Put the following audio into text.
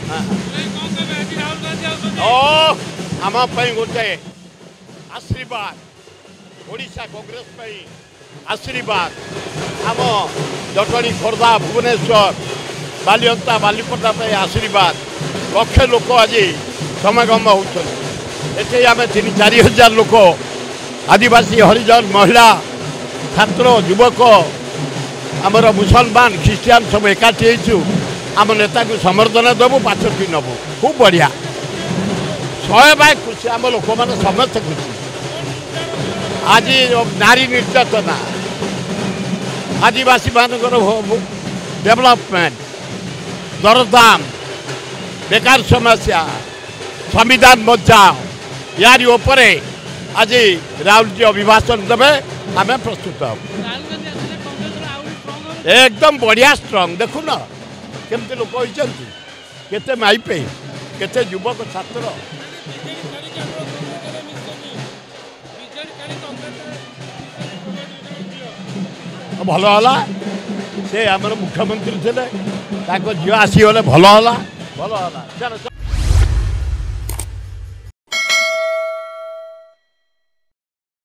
ओ आम गोटे आशीर्वाद ओडिशा कांग्रेस आशीर्वाद आम जटणी खोर्धा भुवनेश्वर बालिअंता बालिपटा आशीर्वाद लक्ष लोक आज समागम होती आम 3-4 हजार लोक आदिवासी हरिजन महिला छात्र युवक आमर मुसलमान ख्रीस्टियान सब एकाठी हो आम नेता को समर्थन देवु पाछटी नबू खूब बढ़िया 100% खुशी आम लोक मैंने समस्त खुशी आज नारी निर्यातना आदिवासी मान डेवलपमेंट दरदाम बेकार समस्या संविधान बचाओ यार उपरे आज राहुल जी अभिभाषण देवे आम प्रस्तुत हम एकदम बढ़िया स्ट्रंग देखु न केमती लोक होते माइपे केते युवक छात्र भल से आम मुख्यमंत्री थे झील आसीगले भल है।